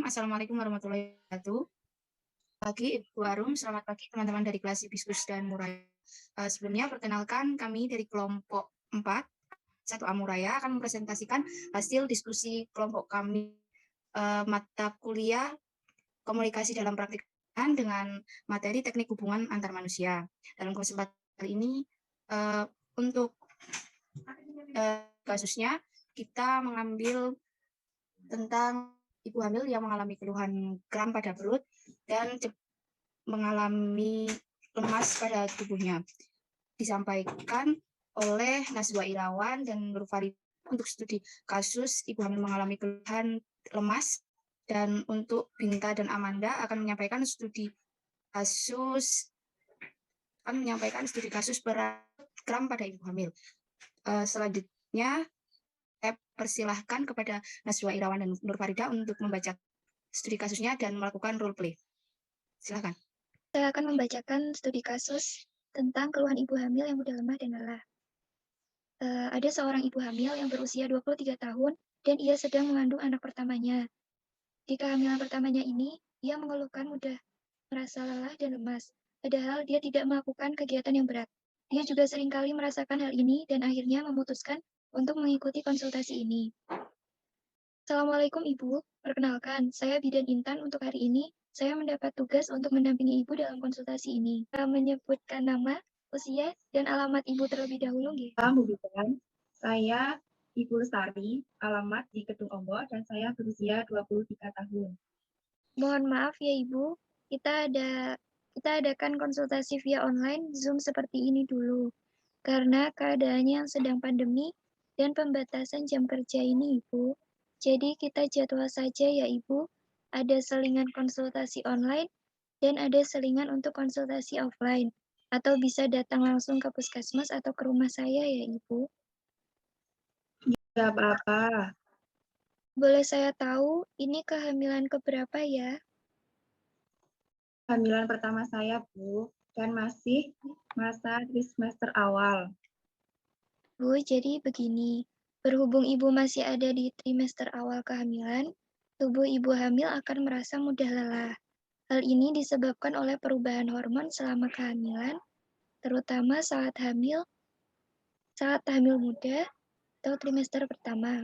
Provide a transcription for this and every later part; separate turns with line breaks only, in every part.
Assalamualaikum warahmatullahi wabarakatuh. Pagi Ibu Arum, selamat pagi teman-teman dari kelas Hibiscus dan Muraya. Sebelumnya perkenalkan kami dari kelompok 4, 1 Amuraya akan mempresentasikan hasil diskusi kelompok kami mata kuliah komunikasi dalam praktik dengan materi teknik hubungan antar manusia. Dalam kesempatan kali ini untuk kasusnya kita mengambil tentang ibu hamil yang mengalami keluhan kram pada perut dan mengalami lemas pada tubuhnya. Disampaikan oleh Nazwa Irawan dan Nur Farid untuk studi kasus ibu hamil mengalami keluhan lemas, dan untuk Binta dan Amanda akan menyampaikan studi kasus berat kram pada ibu hamil. Selanjutnya saya persilahkan kepada Nazwa Irawan dan Nur Farida untuk membaca studi kasusnya dan melakukan role play. Silakan.
Saya akan membacakan studi kasus tentang keluhan ibu hamil yang mudah lemah dan lelah. Ada seorang ibu hamil yang berusia 23 tahun dan ia sedang mengandung anak pertamanya. Di kehamilan pertamanya ini, ia mengeluhkan mudah merasa lelah dan lemas, padahal dia tidak melakukan kegiatan yang berat. Dia juga seringkali merasakan hal ini dan akhirnya memutuskan untuk mengikuti konsultasi ini. Assalamualaikum Ibu, perkenalkan, saya Bidan Intan. Untuk hari ini, saya mendapat tugas untuk mendampingi Ibu dalam konsultasi ini. Menyebutkan nama, usia, dan alamat Ibu terlebih dahulu, nggih.
Bu Bidan, saya Ibu Lestari, alamat di Kedung Ombo, dan saya berusia 23 tahun.
Mohon maaf ya Ibu, kita adakan konsultasi via online Zoom seperti ini dulu. Karena keadaannya yang sedang pandemi dan pembatasan jam kerja ini Ibu. Jadi kita jadwal saja ya Ibu. Ada selingan konsultasi online dan ada selingan untuk konsultasi offline. Atau bisa datang langsung ke puskesmas atau ke rumah saya ya Ibu.
Tidak apa-apa.
Boleh saya tahu ini kehamilan keberapa ya?
Kehamilan pertama saya, Bu, dan masih masa trimester awal.
Bu, jadi begini. Berhubung Ibu masih ada di trimester awal kehamilan, tubuh Ibu hamil akan merasa mudah lelah. Hal ini disebabkan oleh perubahan hormon selama kehamilan, terutama saat hamil muda atau trimester pertama.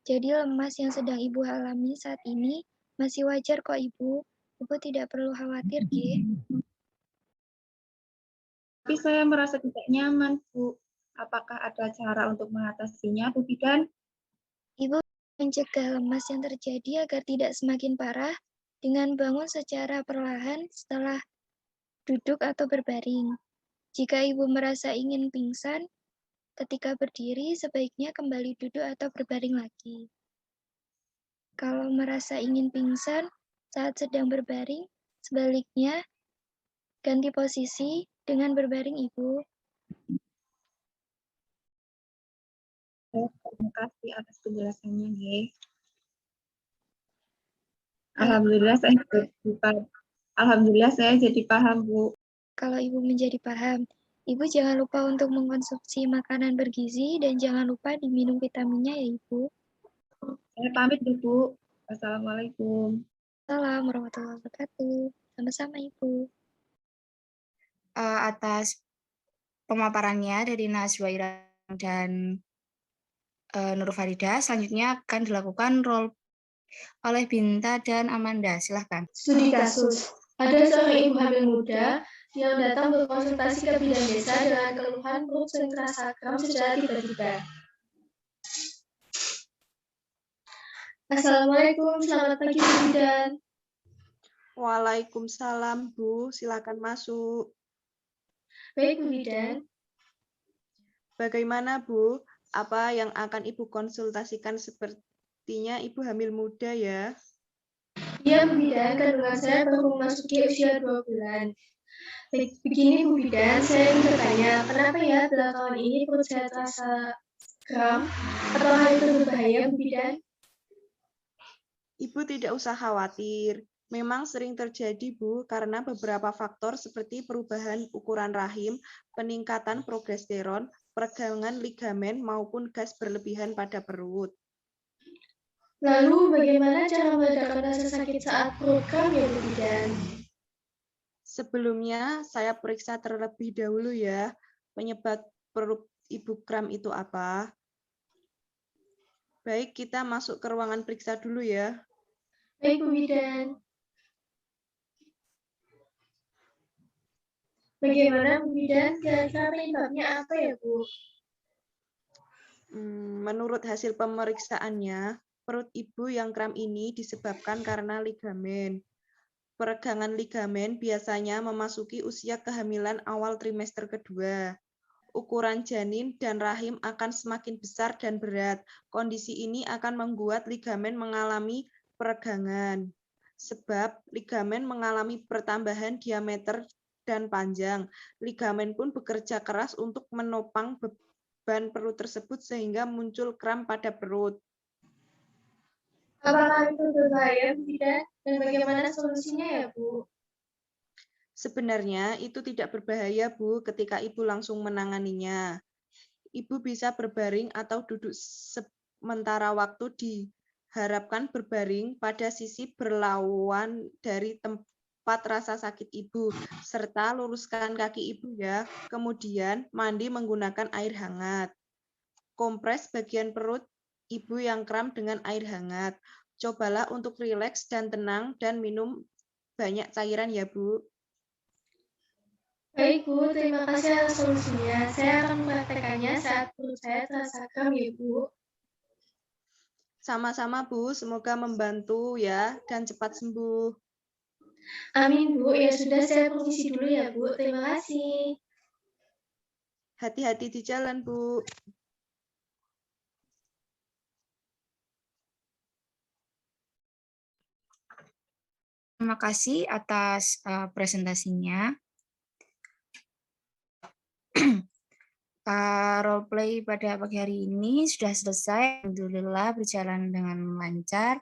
Jadi lemas yang sedang Ibu alami saat ini masih wajar kok Ibu. Ibu tidak perlu khawatir, Ge.
Tapi saya merasa tidak nyaman, Bu. Apakah ada cara untuk mengatasinya, Bu Bidan?
Ibu mencegah lemas yang terjadi agar tidak semakin parah dengan bangun secara perlahan setelah duduk atau berbaring. Jika Ibu merasa ingin pingsan, ketika berdiri sebaiknya kembali duduk atau berbaring lagi. Kalau merasa ingin pingsan saat sedang berbaring, sebaliknya ganti posisi dengan berbaring Ibu.
Terima kasih atas penjelasannya, Ge. Alhamdulillah saya jadi paham, Bu.
Kalau Ibu menjadi paham, Ibu jangan lupa untuk mengkonsumsi makanan bergizi dan jangan lupa diminum vitaminnya ya Ibu.
Saya pamit dulu, Bu. Wassalamualaikum.
Assalamualaikum warahmatullahi wabarakatuh. Sama-sama Ibu.
Atas pemaparannya dari Nazwa Irawan dan Nur Farida, selanjutnya akan dilakukan role oleh Binta dan Amanda. Silahkan.
Studi kasus. Ada seorang ibu hamil muda yang datang berkonsultasi ke bidan desa dengan keluhan perut sering terasa kram secara tiba-tiba. Assalamualaikum, selamat pagi Bu Bidan.
Waalaikumsalam Bu, silakan masuk.
Baik Bu Bidan.
Bagaimana Bu? Apa yang akan Ibu konsultasikan? Sepertinya Ibu hamil muda ya?
Iya Bu Bidan, kandungan saya baru memasuki usia 2 bulan. Begini Bu Bidan, saya ingin bertanya, kenapa ya belakangan ini perut saya terasa kram? Apakah itu berbahaya Bu Bidan?
Ibu tidak usah khawatir. Memang sering terjadi Bu, karena beberapa faktor seperti perubahan ukuran rahim, peningkatan progesteron, peregangan ligamen, maupun gas berlebihan pada perut.
Lalu bagaimana cara meredakan rasa sakit saat perut kram ya Bu Bidan?
Sebelumnya, saya periksa terlebih dahulu ya, penyebab perut Ibu kram itu apa. Baik, kita masuk ke ruangan periksa dulu ya.
Baik Bu Bidan. Bagaimana Bu Bidan? Kira-kira penyebabnya apa ya Bu?
Menurut hasil pemeriksaannya, perut ibu yang kram ini disebabkan karena ligamen. Peregangan ligamen biasanya memasuki usia kehamilan awal trimester kedua. Ukuran janin dan rahim akan semakin besar dan berat. Kondisi ini akan membuat ligamen mengalami peregangan. Sebab ligamen mengalami pertambahan diameter dan panjang. Ligamen pun bekerja keras untuk menopang beban perut tersebut sehingga muncul kram pada perut.
Apakah itu berbahaya Bu Bidan? Dan bagaimana solusinya ya Bu?
Sebenarnya itu tidak berbahaya, Bu, ketika Ibu langsung menanganinya. Ibu bisa berbaring atau duduk sementara waktu, diharapkan berbaring pada sisi berlawan dari tempat rasa sakit Ibu, serta luruskan kaki Ibu ya. Kemudian mandi menggunakan air hangat. Kompres bagian perut Ibu yang kram dengan air hangat. Cobalah untuk rileks dan tenang dan minum banyak cairan ya, Bu.
Baik Bu, terima kasih atas solusinya. Saya akan mempraktekannya saat perut saya terasa kram ya Bu.
Sama-sama Bu, semoga membantu ya dan cepat sembuh.
Amin Bu, ya sudah saya permisi dulu ya Bu. Terima kasih.
Hati-hati di jalan, Bu.
Terima kasih atas presentasinya. Role play pada pagi hari ini sudah selesai. Alhamdulillah berjalan dengan lancar.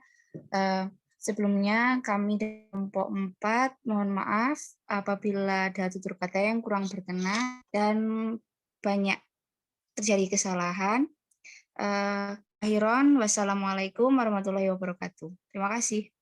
Sebelumnya kami dari kelompok 4 mohon maaf apabila ada tutur kata yang kurang berkenan dan banyak terjadi kesalahan. Akhiron, wassalamualaikum warahmatullahi wabarakatuh. Terima kasih.